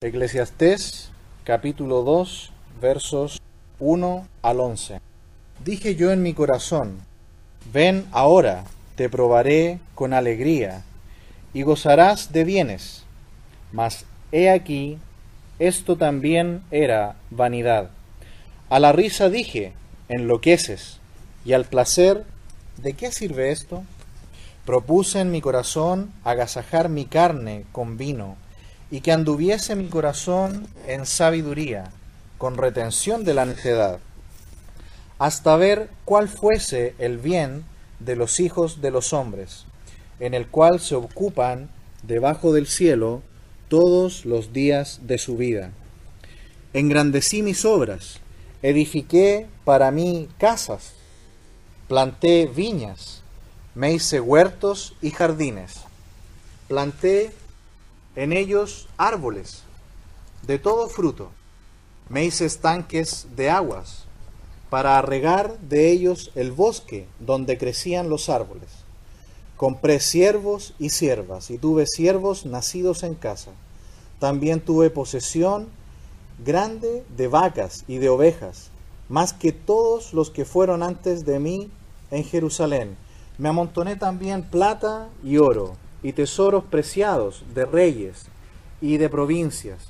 Eclesiastés capítulo 2 versos 1 al 11. Dije yo en mi corazón, ven ahora, te probaré con alegría, y gozarás de bienes. Mas he aquí, esto también era vanidad. A la risa dije, enloqueces, y al placer, ¿de qué sirve esto? Propuse en mi corazón agasajar mi carne con vino, y que anduviese mi corazón en sabiduría, con retención de la necedad, hasta ver cuál fuese el bien de los hijos de los hombres, en el cual se ocupan debajo del cielo todos los días de su vida. Engrandecí mis obras, edifiqué para mí casas, planté viñas, me hice huertos y jardines, planté en ellos árboles de todo fruto, me hice estanques de aguas, para regar de ellos el bosque donde crecían los árboles. Compré siervos y siervas, y tuve siervos nacidos en casa. También tuve posesión grande de vacas y de ovejas, más que todos los que fueron antes de mí en Jerusalén. Me amontoné también plata y oro, y tesoros preciados de reyes y de provincias.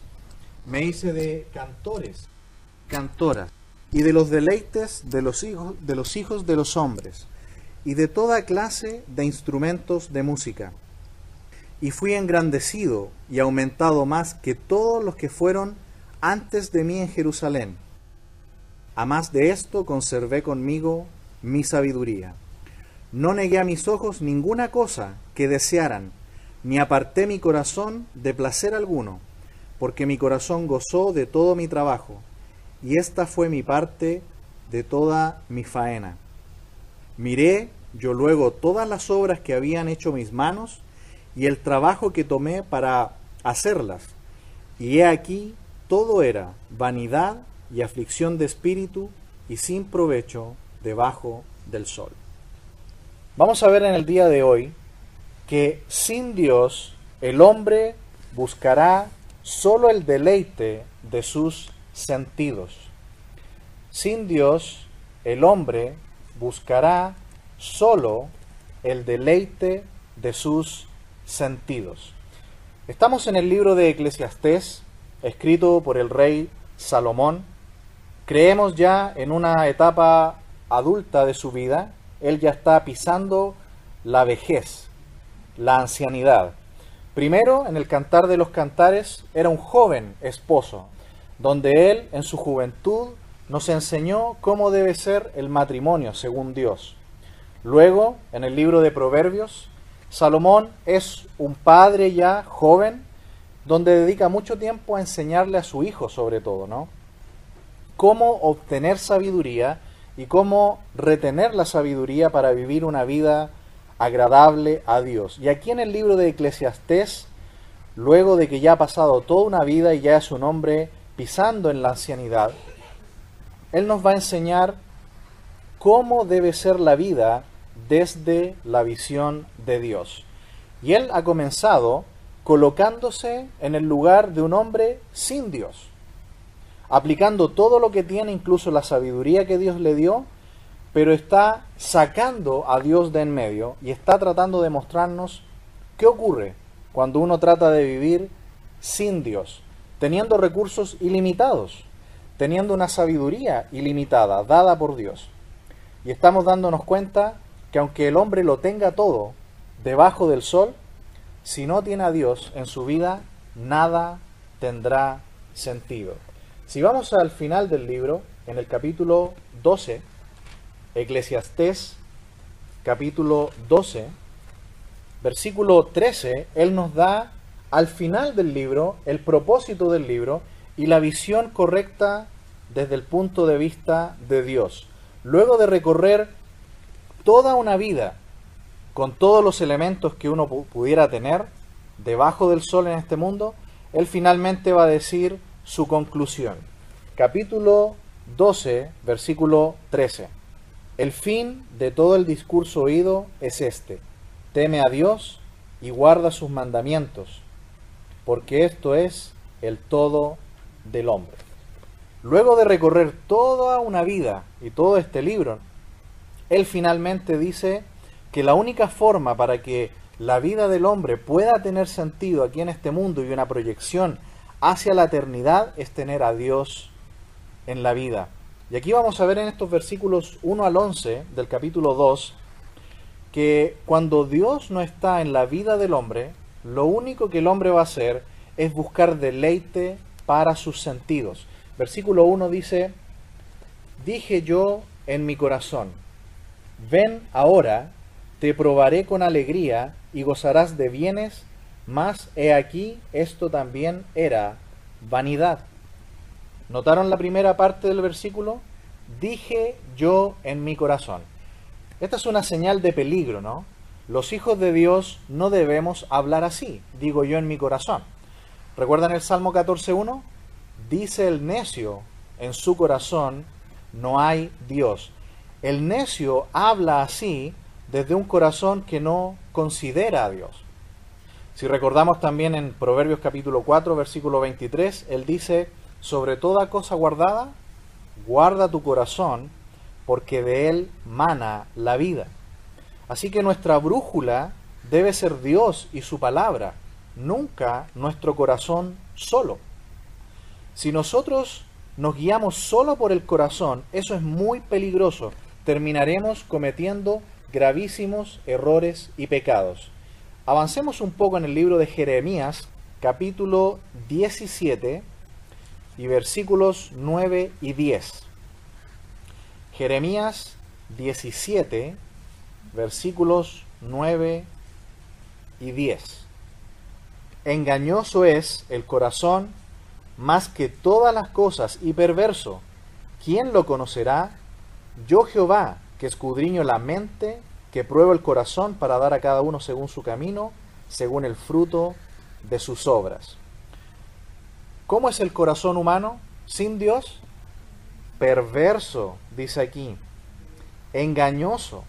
Me hice de cantores, cantoras, y de los deleites de los hijos de los hombres, y de toda clase de instrumentos de música. Y fui engrandecido y aumentado más que todos los que fueron antes de mí en Jerusalén. A más de esto conservé conmigo mi sabiduría. No negué a mis ojos ninguna cosa que desearan, ni aparté mi corazón de placer alguno, porque mi corazón gozó de todo mi trabajo, y esta fue mi parte de toda mi faena. Miré yo luego todas las obras que habían hecho mis manos, y el trabajo que tomé para hacerlas, y he aquí todo era vanidad y aflicción de espíritu, y sin provecho debajo del sol. Vamos a ver en el día de hoy que sin Dios el hombre buscará solo el deleite de sus sentidos. Sin Dios el hombre buscará solo el deleite de sus sentidos. Estamos en el libro de Eclesiastés, escrito por el rey Salomón. Creemos ya en una etapa adulta de su vida. Él ya está pisando la vejez, la ancianidad. Primero, en el Cantar de los Cantares, era un joven esposo, donde él, en su juventud, nos enseñó cómo debe ser el matrimonio según Dios. Luego, en el libro de Proverbios, Salomón es un padre ya joven, donde dedica mucho tiempo a enseñarle a su hijo, sobre todo, ¿no? Cómo obtener sabiduría y cómo retener la sabiduría para vivir una vida agradable a Dios. Y aquí en el libro de Eclesiastés, luego de que ya ha pasado toda una vida y ya es un hombre pisando en la ancianidad, él nos va a enseñar cómo debe ser la vida desde la visión de Dios. Y él ha comenzado colocándose en el lugar de un hombre sin Dios, aplicando todo lo que tiene, incluso la sabiduría que Dios le dio, pero está sacando a Dios de en medio y está tratando de mostrarnos qué ocurre cuando uno trata de vivir sin Dios, teniendo recursos ilimitados, teniendo una sabiduría ilimitada dada por Dios. Y estamos dándonos cuenta que aunque el hombre lo tenga todo debajo del sol, si no tiene a Dios en su vida, nada tendrá sentido. Si vamos al final del libro, en el capítulo 12, Eclesiastés, capítulo 12, versículo 13, él nos da al final del libro el propósito del libro y la visión correcta desde el punto de vista de Dios. Luego de recorrer toda una vida con todos los elementos que uno pudiera tener debajo del sol en este mundo, él finalmente va a decir su conclusión. Capítulo 12, versículo 13. El fin de todo el discurso oído es este: teme a Dios y guarda sus mandamientos, porque esto es el todo del hombre. Luego de recorrer toda una vida y todo este libro, él finalmente dice que la única forma para que la vida del hombre pueda tener sentido aquí en este mundo y una proyección hacia la eternidad es tener a Dios en la vida. Y aquí vamos a ver en estos versículos 1 al 11 del capítulo 2 que cuando Dios no está en la vida del hombre, lo único que el hombre va a hacer es buscar deleite para sus sentidos. Versículo 1 dice: dije yo en mi corazón, ven ahora, te probaré con alegría y gozarás de bienes, mas he aquí, esto también era vanidad. ¿Notaron la primera parte del versículo? Dije yo en mi corazón. Esta es una señal de peligro, ¿no? Los hijos de Dios no debemos hablar así, digo yo en mi corazón. ¿Recuerdan el Salmo 14.1? Dice el necio en su corazón, no hay Dios. El necio habla así desde un corazón que no considera a Dios. Si recordamos también en Proverbios capítulo 4, versículo 23, él dice: sobre toda cosa guardada, guarda tu corazón, porque de él mana la vida. Así que nuestra brújula debe ser Dios y su palabra, nunca nuestro corazón solo. Si nosotros nos guiamos solo por el corazón, eso es muy peligroso. Terminaremos cometiendo gravísimos errores y pecados. Avancemos un poco en el libro de Jeremías, capítulo 17 y versículos 9 y 10. Jeremías 17, versículos 9 y 10. Engañoso es el corazón más que todas las cosas y perverso. ¿Quién lo conocerá? Yo Jehová, que escudriño la mente, que pruebo el corazón para dar a cada uno según su camino, según el fruto de sus obras. ¿Cómo es el corazón humano sin Dios? Perverso, dice aquí, engañoso,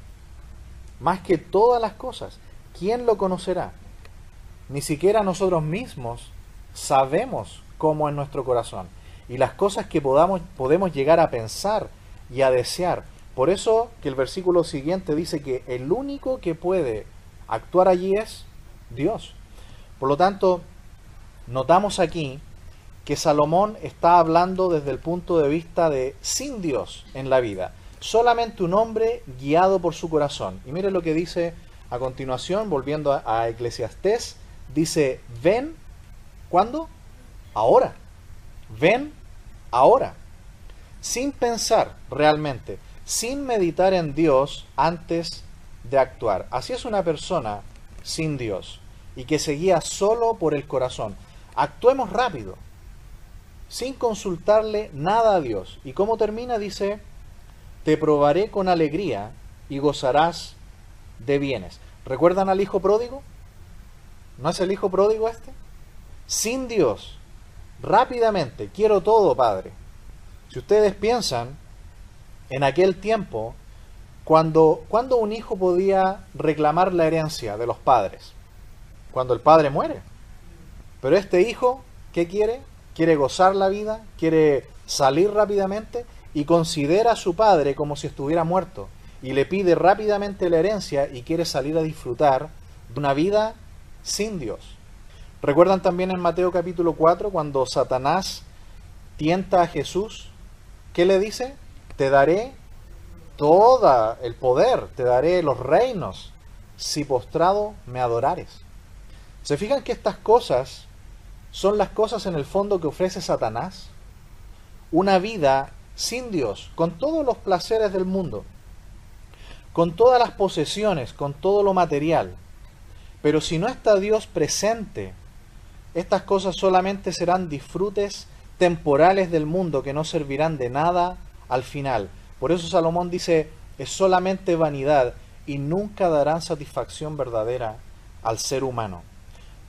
más que todas las cosas. ¿Quién lo conocerá? Ni siquiera nosotros mismos sabemos cómo es nuestro corazón y las cosas que podemos llegar a pensar y a desear. Por eso que el versículo siguiente dice que el único que puede actuar allí es Dios. Por lo tanto, notamos aquí que Salomón está hablando desde el punto de vista de sin Dios en la vida, solamente un hombre guiado por su corazón. Y mire lo que dice a continuación, volviendo a Eclesiastés, dice: ven, ¿cuándo? Ahora. Ven ahora. Sin pensar realmente, sin meditar en Dios antes de actuar. Así es una persona sin Dios y que se guía solo por el corazón. Actuemos rápido, sin consultarle nada a Dios. ¿Y cómo termina? Dice: te probaré con alegría y gozarás de bienes. ¿Recuerdan al hijo pródigo? ¿No es el hijo pródigo este? Sin Dios, rápidamente, quiero todo, Padre. Si ustedes piensan en aquel tiempo, cuando un hijo podía reclamar la herencia de los padres, cuando el padre muere. Pero este hijo, ¿qué quiere? Quiere gozar la vida, quiere salir rápidamente y considera a su padre como si estuviera muerto y le pide rápidamente la herencia y quiere salir a disfrutar de una vida sin Dios. ¿Recuerdan también en Mateo capítulo 4 cuando Satanás tienta a Jesús? ¿Qué le dice? Te daré todo el poder, te daré los reinos, si postrado me adorares. ¿Se fijan que estas cosas son las cosas en el fondo que ofrece Satanás? Una vida sin Dios, con todos los placeres del mundo, con todas las posesiones, con todo lo material. Pero si no está Dios presente, estas cosas solamente serán disfrutes temporales del mundo que no servirán de nada al final. Por eso Salomón dice: es solamente vanidad y nunca darán satisfacción verdadera al ser humano.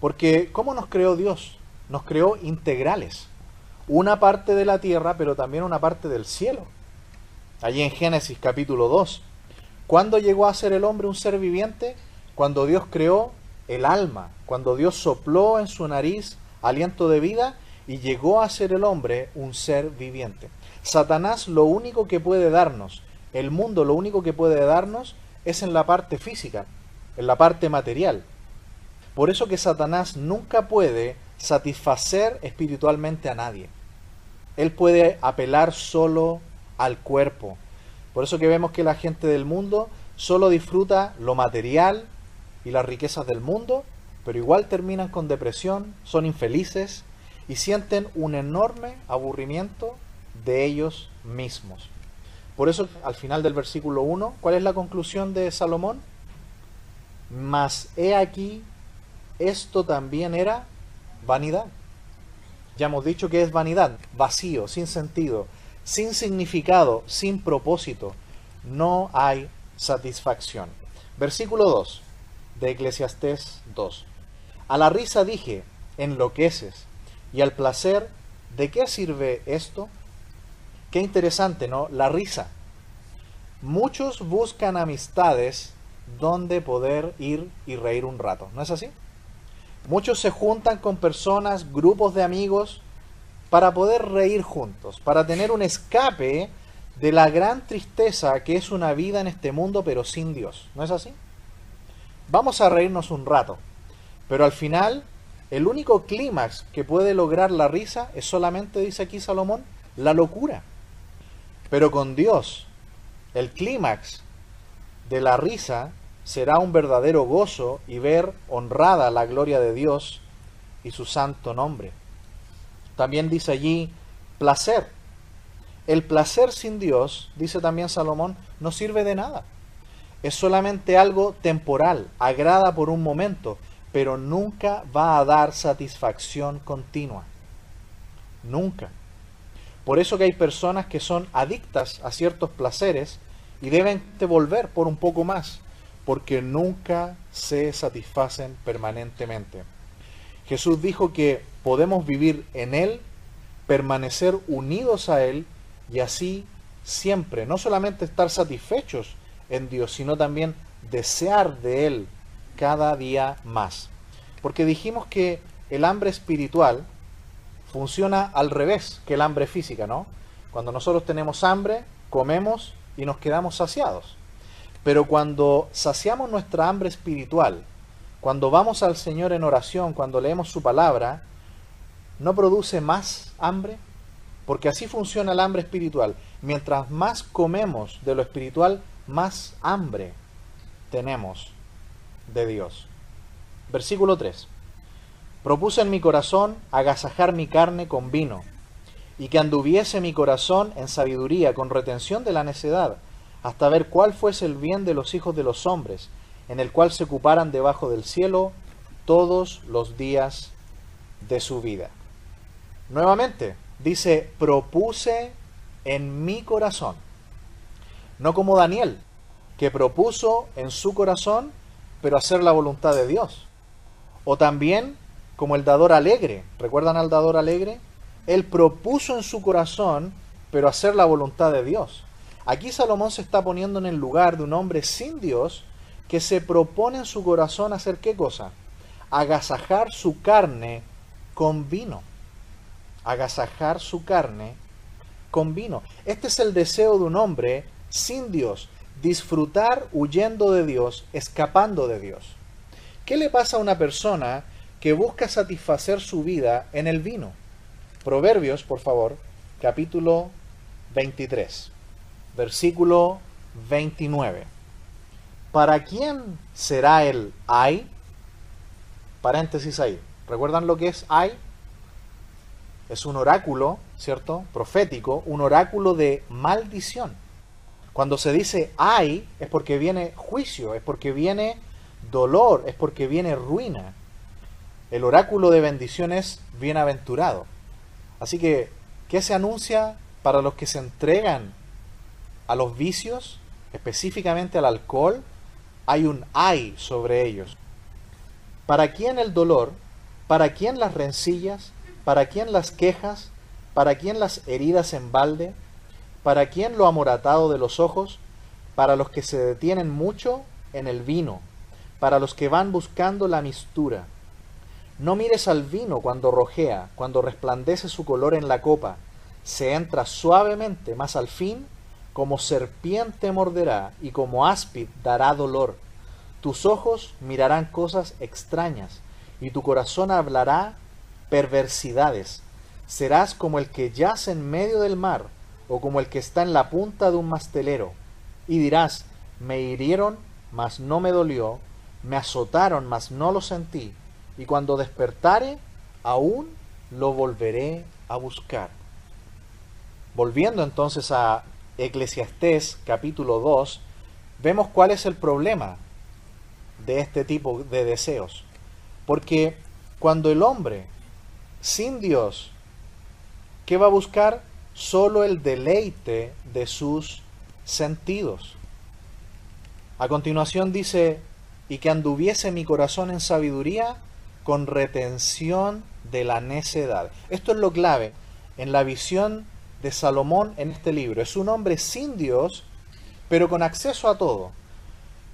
Porque ¿cómo nos creó Dios? Nos creó integrales. Una parte de la tierra, pero también una parte del cielo. Allí en Génesis capítulo 2. ¿Cuándo llegó a ser el hombre un ser viviente? Cuando Dios creó el alma, cuando Dios sopló en su nariz aliento de vida y llegó a ser el hombre un ser viviente. Satanás lo único que puede darnos, el mundo lo único que puede darnos es en la parte física, en la parte material. Por eso que Satanás nunca puede satisfacer espiritualmente a nadie. Él puede apelar solo al cuerpo. Por eso que vemos que la gente del mundo solo disfruta lo material y las riquezas del mundo, pero igual terminan con depresión, son infelices y sienten un enorme aburrimiento de ellos mismos. Por eso, al final del versículo 1, ¿cuál es la conclusión de Salomón? Mas he aquí, esto también era vanidad. Ya hemos dicho que es vanidad, vacío, sin sentido, sin significado, sin propósito. No hay satisfacción. Versículo 2 de Eclesiastés 2. A la risa dije, enloqueces, y al placer, ¿de qué sirve esto? Qué interesante, ¿no? La risa. Muchos buscan amistades donde poder ir y reír un rato, ¿no es así? Muchos se juntan con personas, grupos de amigos, para poder reír juntos, para tener un escape de la gran tristeza que es una vida en este mundo, pero sin Dios, ¿no es así? Vamos a reírnos un rato, pero al final, el único clímax que puede lograr la risa es solamente, dice aquí Salomón, la locura. Pero con Dios, el clímax de la risa será un verdadero gozo y ver honrada la gloria de Dios y su santo nombre. También dice allí placer. El placer sin Dios, dice también Salomón, no sirve de nada. Es solamente algo temporal, agrada por un momento, pero nunca va a dar satisfacción continua. Nunca. Por eso que hay personas que son adictas a ciertos placeres y deben volver por un poco más, porque nunca se satisfacen permanentemente. Jesús dijo que podemos vivir en Él, permanecer unidos a Él y así siempre, no solamente estar satisfechos en Dios, sino también desear de Él cada día más. Porque dijimos que el hambre espiritual funciona al revés que el hambre física, ¿no? Cuando nosotros tenemos hambre, comemos y nos quedamos saciados. Pero cuando saciamos nuestra hambre espiritual, cuando vamos al Señor en oración, cuando leemos su palabra, ¿no produce más hambre? Porque así funciona el hambre espiritual. Mientras más comemos de lo espiritual, más hambre tenemos de Dios. Versículo 3. Propuse en mi corazón agasajar mi carne con vino, y que anduviese mi corazón en sabiduría, con retención de la necedad, hasta ver cuál fuese el bien de los hijos de los hombres, en el cual se ocuparan debajo del cielo todos los días de su vida. Nuevamente, dice, propuse en mi corazón. No como Daniel, que propuso en su corazón, pero hacer la voluntad de Dios. O también como el dador alegre. ¿Recuerdan al dador alegre? Él propuso en su corazón, pero hacer la voluntad de Dios. Aquí Salomón se está poniendo en el lugar de un hombre sin Dios que se propone en su corazón hacer ¿qué cosa? Agasajar su carne con vino. Agasajar su carne con vino. Este es el deseo de un hombre sin Dios. Disfrutar huyendo de Dios, escapando de Dios. ¿Qué le pasa a una persona que busca satisfacer su vida en el vino? Proverbios, por favor, capítulo 23, versículo 29. ¿Para quién será el ay? Paréntesis ahí. ¿Recuerdan lo que es ay? Es un oráculo, ¿cierto? Profético, un oráculo de maldición. Cuando se dice ay, es porque viene juicio, es porque viene dolor, es porque viene ruina. El oráculo de bendición es bienaventurado. Así que, ¿qué se anuncia para los que se entregan a los vicios, específicamente al alcohol? Hay un ay sobre ellos. ¿Para quién el dolor? ¿Para quién las rencillas? ¿Para quién las quejas? ¿Para quién las heridas en balde? ¿Para quién lo amoratado de los ojos? Para los que se detienen mucho en el vino, para los que van buscando la mistura, No mires al vino cuando rojea, cuando resplandece su color en la copa. Se entra suavemente, mas al fin, como serpiente morderá y como áspid dará dolor. Tus ojos mirarán cosas extrañas y tu corazón hablará perversidades. Serás como el que yace en medio del mar o como el que está en la punta de un mastelero. Y dirás, me hirieron, mas no me dolió, me azotaron, mas no lo sentí. Y cuando despertare, aún lo volveré a buscar. Volviendo entonces a Eclesiastés capítulo 2, vemos cuál es el problema de este tipo de deseos. Porque cuando el hombre, sin Dios, ¿qué va a buscar? Solo el deleite de sus sentidos. A continuación dice, y que anduviese mi corazón en sabiduría con retención de la necedad. Esto es lo clave en la visión de Salomón en este libro. Es un hombre sin Dios, pero con acceso a todo,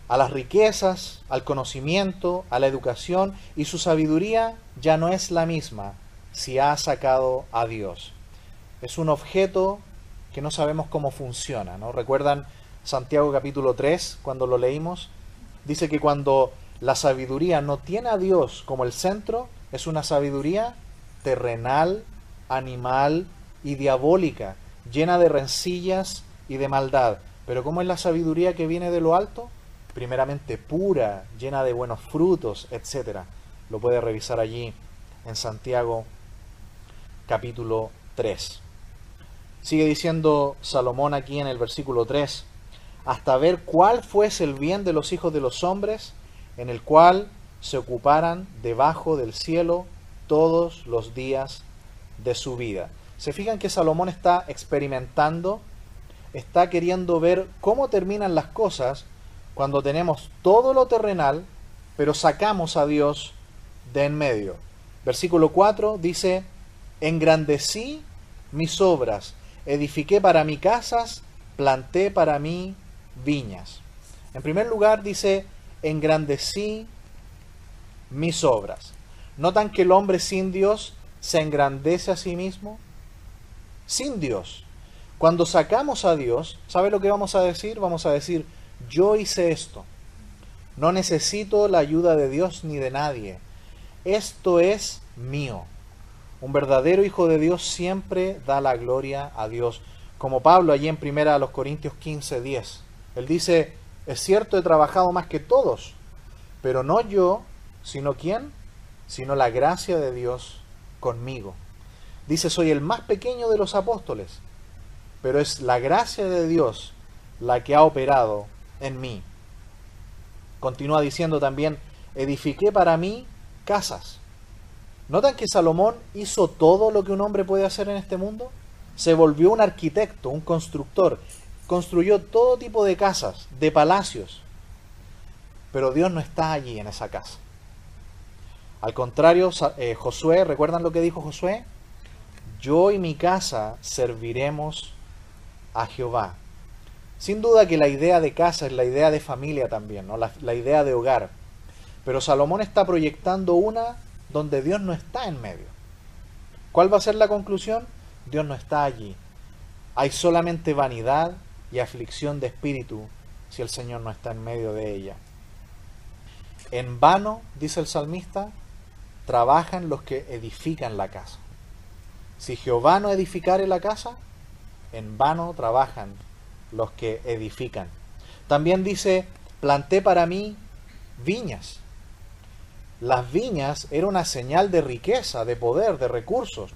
a las riquezas, al conocimiento, a la educación, y su sabiduría ya no es la misma si ha sacado a Dios. Es un objeto que no sabemos cómo funciona, ¿no? ¿Recuerdan Santiago capítulo 3, cuando lo leímos? Dice que cuando la sabiduría no tiene a Dios como el centro, es una sabiduría terrenal, animal y diabólica, llena de rencillas y de maldad. Pero ¿cómo es la sabiduría que viene de lo alto? Primeramente pura, llena de buenos frutos, etc. Lo puede revisar allí en Santiago capítulo 3. Sigue diciendo Salomón aquí en el versículo 3, hasta ver cuál fuese el bien de los hijos de los hombres, en el cual se ocuparan debajo del cielo todos los días de su vida. Se fijan que Salomón está experimentando, está queriendo ver cómo terminan las cosas cuando tenemos todo lo terrenal, pero sacamos a Dios de en medio. Versículo 4 dice, engrandecí mis obras, edifiqué para mí casas, planté para mí viñas. En primer lugar dice, engrandecí mis obras. ¿Notan que el hombre sin Dios se engrandece a sí mismo? Sin Dios. Cuando sacamos a Dios, ¿sabe lo que vamos a decir? Vamos a decir, yo hice esto. No necesito la ayuda de Dios ni de nadie. Esto es mío. Un verdadero hijo de Dios siempre da la gloria a Dios. Como Pablo allí en 1 Corintios 15:10. Él dice, es cierto, he trabajado más que todos, pero no yo, sino ¿quién? Sino la gracia de Dios conmigo. Dice, soy el más pequeño de los apóstoles, pero es la gracia de Dios la que ha operado en mí. Continúa diciendo también, edifiqué para mí casas. ¿Notan que Salomón hizo todo lo que un hombre puede hacer en este mundo? Se volvió un arquitecto, un constructor. Construyó todo tipo de casas, de palacios. Pero Dios no está allí en esa casa. Al contrario, Josué, ¿recuerdan lo que dijo Josué? Yo y mi casa serviremos a Jehová. Sin duda que la idea de casa es la idea de familia también, ¿no? La idea de hogar. Pero Salomón está proyectando una donde Dios no está en medio. ¿Cuál va a ser la conclusión? Dios no está allí. Hay solamente vanidad y aflicción de espíritu si el Señor no está en medio de ella. En vano, dice el salmista, trabajan los que edifican la casa. Si Jehová no edificare la casa, en vano trabajan los que edifican. También dice, planté para mí viñas. Las viñas era una señal de riqueza, de poder, de recursos.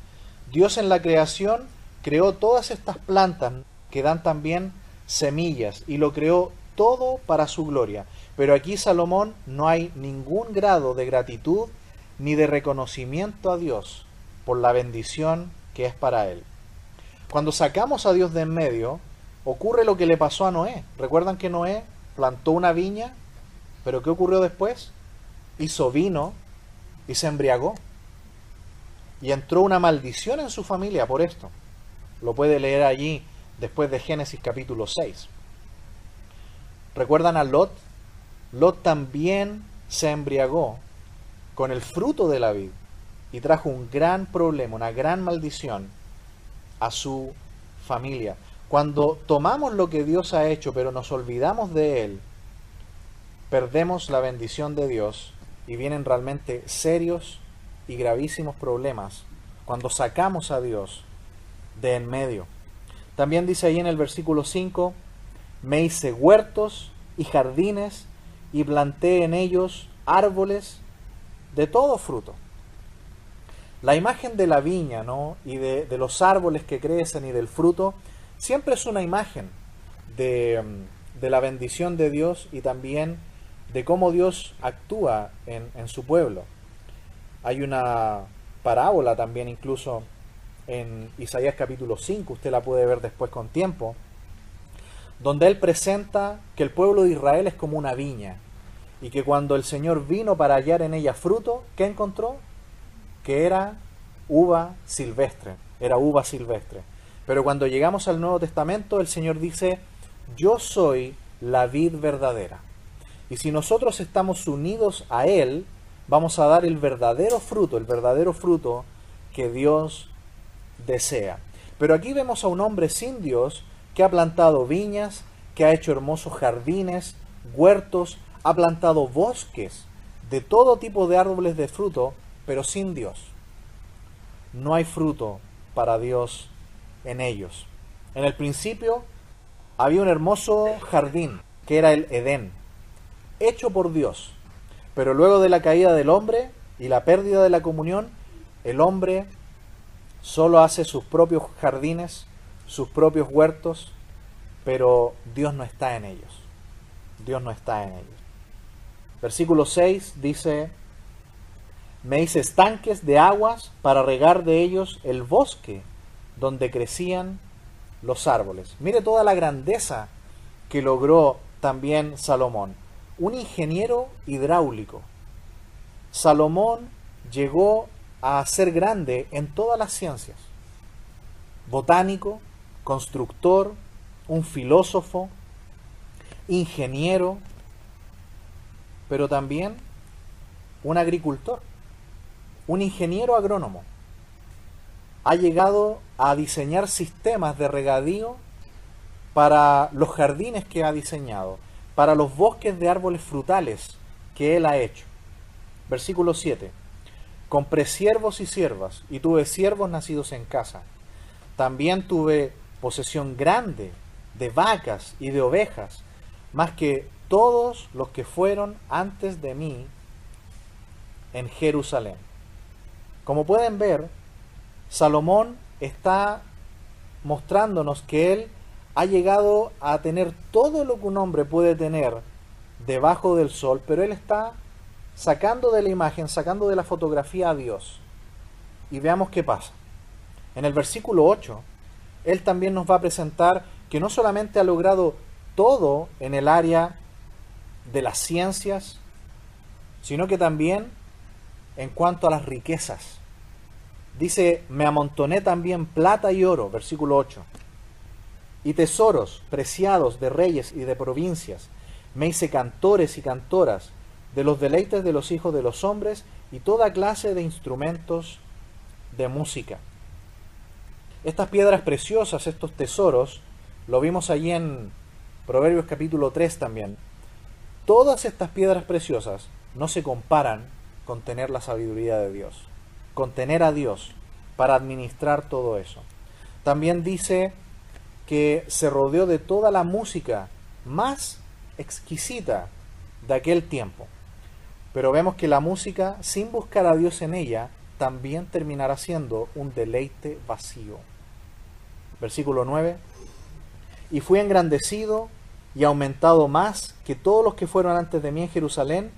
Dios en la creación creó todas estas plantas que dan también semillas y lo creó todo para su gloria. Pero aquí Salomón no hay ningún grado de gratitud ni de reconocimiento a Dios por la bendición que es para él. Cuando sacamos a Dios de en medio, ocurre lo que le pasó a Noé. ¿Recuerdan que Noé plantó una viña? ¿Pero qué ocurrió después? Hizo vino y se embriagó. Y entró una maldición en su familia por esto. Lo puede leer allí después de Génesis capítulo 6. ¿Recuerdan a Lot? Lot también se embriagó con el fruto de la vid. y trajo un gran problema, una gran maldición a su familia. Cuando tomamos lo que Dios ha hecho, pero nos olvidamos de Él, perdemos la bendición de Dios y vienen realmente serios y gravísimos problemas cuando sacamos a Dios de en medio. También dice ahí en el versículo 5, me hice huertos y jardines y planté en ellos árboles de todo fruto. La imagen de la viña, ¿no? Y de los árboles que crecen y del fruto, siempre es una imagen de la bendición de Dios y también de cómo Dios actúa en su pueblo. Hay una parábola también incluso en Isaías capítulo 5, usted la puede ver después con tiempo, donde él presenta que el pueblo de Israel es como una viña y que cuando el Señor vino para hallar en ella fruto, ¿qué encontró? Que era uva silvestre, Pero cuando llegamos al Nuevo Testamento, el Señor dice, yo soy la vid verdadera. Y si nosotros estamos unidos a Él, vamos a dar el verdadero fruto que Dios desea. Pero aquí vemos a un hombre sin Dios que ha plantado viñas, que ha hecho hermosos jardines, huertos, ha plantado bosques de todo tipo de árboles de fruto, pero sin Dios. No hay fruto para Dios en ellos. En el principio había un hermoso jardín, que era el Edén, hecho por Dios. Pero luego de la caída del hombre y la pérdida de la comunión, el hombre solo hace sus propios jardines, sus propios huertos, pero Dios no está en ellos. Dios no está en ellos. Versículo 6 dice, me hice estanques de aguas para regar de ellos el bosque donde crecían los árboles. Mire toda la grandeza que logró también Salomón. Un ingeniero hidráulico. Salomón llegó a ser grande en todas las ciencias. Botánico, constructor, un filósofo, ingeniero, pero también un agricultor, un ingeniero agrónomo. Ha llegado a diseñar sistemas de regadío para los jardines que ha diseñado, para los bosques de árboles frutales que él ha hecho. Versículo 7. Compré siervos y siervas, y tuve siervos nacidos en casa. También tuve posesión grande de vacas y de ovejas, más que todos los que fueron antes de mí en Jerusalén. Como pueden ver, Salomón está mostrándonos que él ha llegado a tener todo lo que un hombre puede tener debajo del sol, pero él está sacando de la imagen, sacando de la fotografía a Dios. Y veamos qué pasa. En el versículo 8, él también nos va a presentar que no solamente ha logrado todo en el área de las ciencias, sino que también en cuanto a las riquezas. Dice, me amontoné también plata y oro, versículo 8, y tesoros preciados de reyes y de provincias. Me hice cantores y cantoras de los deleites de los hijos de los hombres y toda clase de instrumentos de música. Estas piedras preciosas, estos tesoros, lo vimos allí en Proverbios capítulo 3 también. Todas estas piedras preciosas no se comparan con tener la sabiduría de Dios, con tener a Dios para administrar todo eso. También dice que se rodeó de toda la música más exquisita de aquel tiempo. Pero vemos que la música, sin buscar a Dios en ella, también terminará siendo un deleite vacío. Versículo 9. Y fui engrandecido y aumentado más que todos los que fueron antes de mí en Jerusalén.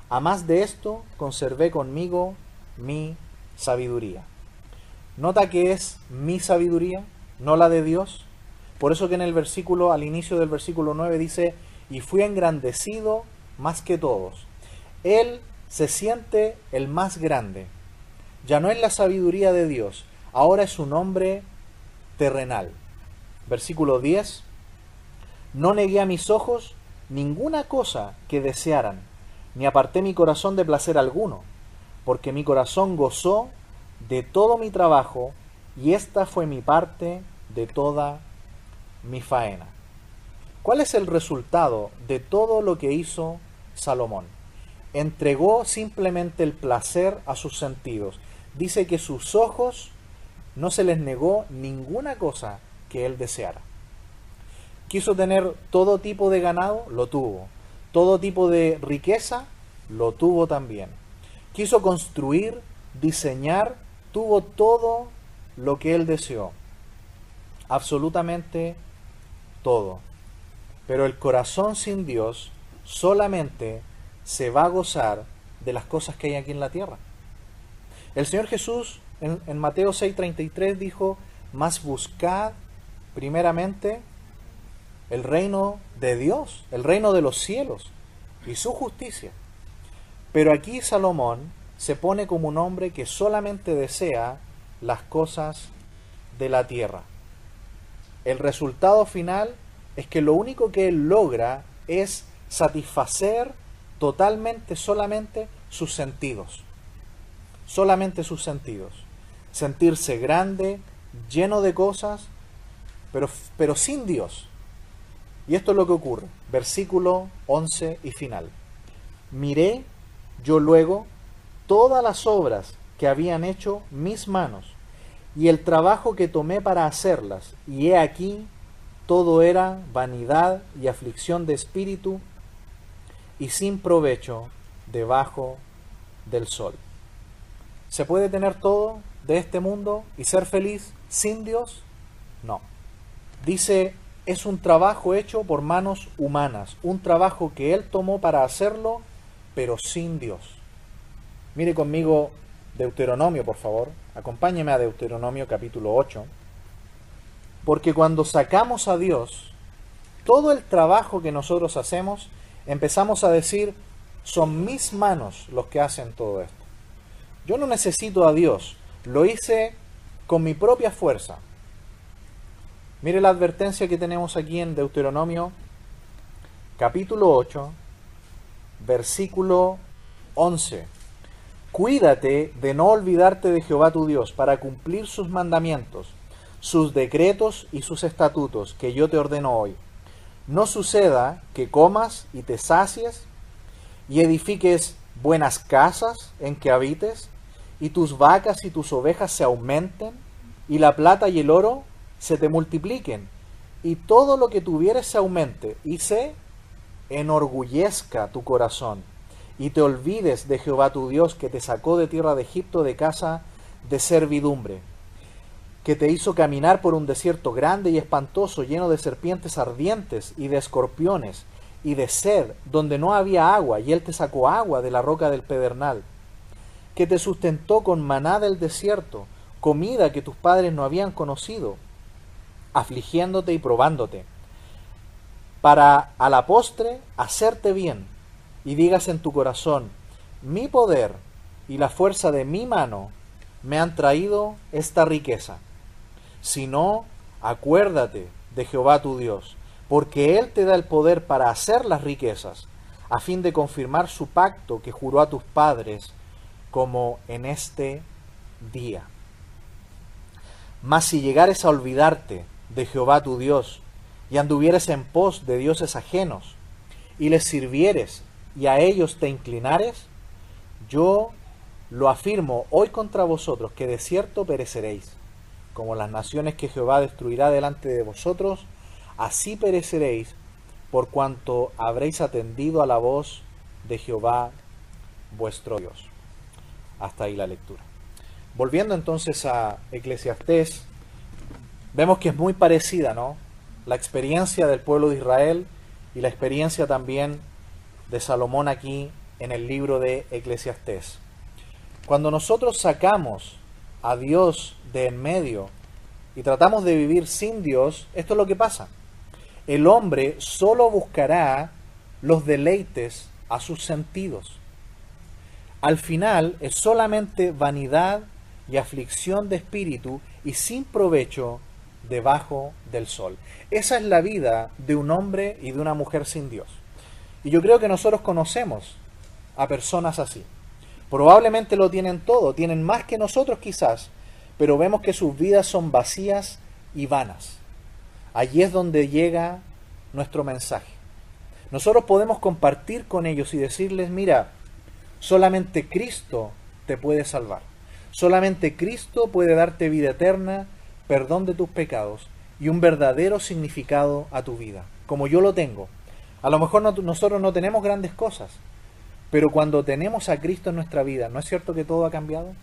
A más de esto conservé conmigo mi sabiduría. Nota que es mi sabiduría, no la de Dios. Por eso que en el versículo, al inicio del versículo 9 dice, y fui engrandecido más que todos. Él se siente el más grande. Ya no es la sabiduría de Dios, ahora es un hombre terrenal. Versículo 10. No negué a mis ojos ninguna cosa que desearan, ni aparté mi corazón de placer alguno, porque mi corazón gozó de todo mi trabajo, y esta fue mi parte de toda mi faena. ¿Cuál es el resultado de todo lo que hizo Salomón? Entregó simplemente el placer a sus sentidos. Dice que sus ojos no se les negó ninguna cosa que él deseara. Quiso tener todo tipo de ganado, lo tuvo. Todo tipo de riqueza, lo tuvo también. Quiso construir, diseñar, tuvo todo lo que él deseó. Absolutamente todo. Pero el corazón sin Dios solamente se va a gozar de las cosas que hay aquí en la tierra. El Señor Jesús en Mateo 6:33 dijo: mas buscad primeramente el reino de Dios, el reino de los cielos y su justicia. Pero aquí Salomón se pone como un hombre que solamente desea las cosas de la tierra. El resultado final es que lo único que él logra es satisfacer totalmente, solamente sus sentidos. Solamente sus sentidos. Sentirse grande, lleno de cosas, pero sin Dios. Y esto es lo que ocurre. Versículo 11 y final. Miré yo luego todas las obras que habían hecho mis manos, y el trabajo que tomé para hacerlas, y he aquí, todo era vanidad y aflicción de espíritu, y sin provecho debajo del sol. ¿Se puede tener todo de este mundo y ser feliz sin Dios? No. Dice, es un trabajo hecho por manos humanas, un trabajo que Él tomó para hacerlo, pero sin Dios. Mire conmigo Deuteronomio, por favor. Acompáñeme a Deuteronomio capítulo 8. Porque cuando sacamos a Dios, todo el trabajo que nosotros hacemos, empezamos a decir, son mis manos los que hacen todo esto. Yo no necesito a Dios, lo hice con mi propia fuerza. Mire la advertencia que tenemos aquí en Deuteronomio, capítulo 8, versículo 11. Cuídate de no olvidarte de Jehová tu Dios para cumplir sus mandamientos, sus decretos y sus estatutos que yo te ordeno hoy. No suceda que comas y te sacies y edifiques buenas casas en que habites, y tus vacas y tus ovejas se aumenten, y la plata y el oro se te multipliquen, y todo lo que tuvieres se aumente, y se enorgullezca tu corazón, y te olvides de Jehová tu Dios, que te sacó de tierra de Egipto, de casa de servidumbre, que te hizo caminar por un desierto grande y espantoso, lleno de serpientes ardientes y de escorpiones, y de sed, donde no había agua, y Él te sacó agua de la roca del pedernal, que te sustentó con maná del desierto, comida que tus padres no habían conocido, afligiéndote y probándote, para a la postre hacerte bien, y digas en tu corazón, mi poder y la fuerza de mi mano me han traído esta riqueza. Si no, acuérdate de Jehová tu Dios, porque Él te da el poder para hacer las riquezas, a fin de confirmar su pacto que juró a tus padres, como en este día. Mas si llegares a olvidarte de Jehová tu Dios, y anduvieres en pos de dioses ajenos, y les sirvieres, y a ellos te inclinares, yo lo afirmo hoy contra vosotros, que de cierto pereceréis. Como las naciones que Jehová destruirá delante de vosotros, así pereceréis, por cuanto habréis atendido a la voz de Jehová vuestro Dios. Hasta ahí la lectura. Volviendo entonces a Eclesiastés, vemos que es muy parecida, ¿no? La experiencia del pueblo de Israel y la experiencia también de Salomón aquí en el libro de Eclesiastés. Cuando nosotros sacamos a Dios de en medio y tratamos de vivir sin Dios, esto es lo que pasa. El hombre solo buscará los deleites a sus sentidos. Al final es solamente vanidad y aflicción de espíritu y sin provecho debajo del sol. Esa es la vida de un hombre y de una mujer sin Dios. Y yo creo que nosotros conocemos a personas así. Probablemente lo tienen todo, tienen más que nosotros quizás, pero vemos que sus vidas son vacías y vanas. Allí es donde llega nuestro mensaje. Nosotros podemos compartir con ellos y decirles, mira, solamente Cristo te puede salvar. Solamente Cristo puede darte vida eterna, perdón de tus pecados y un verdadero significado a tu vida, como yo lo tengo. A lo mejor nosotros no tenemos grandes cosas, pero cuando tenemos a Cristo en nuestra vida, ¿no es cierto que todo ha cambiado?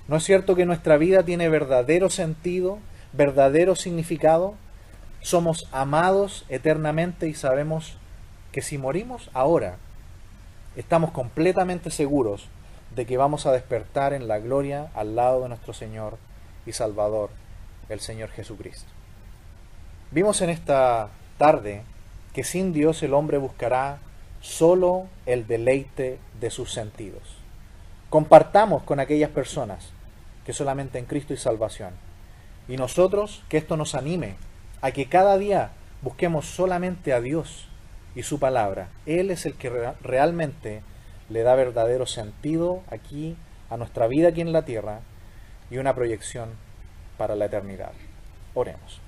¿No es cierto que nuestra vida tiene verdadero sentido, verdadero significado? Somos amados eternamente y sabemos que si morimos ahora, estamos completamente seguros de que vamos a despertar en la gloria al lado de nuestro Señor y Salvador, el Señor Jesucristo. Vimos en esta tarde que sin Dios el hombre buscará solo el deleite de sus sentidos. Compartamos con aquellas personas que solamente en Cristo hay salvación. Y nosotros, que esto nos anime a que cada día busquemos solamente a Dios y su palabra. Él es el que realmente le da verdadero sentido aquí a nuestra vida aquí en la tierra y una proyección para la eternidad. Oremos.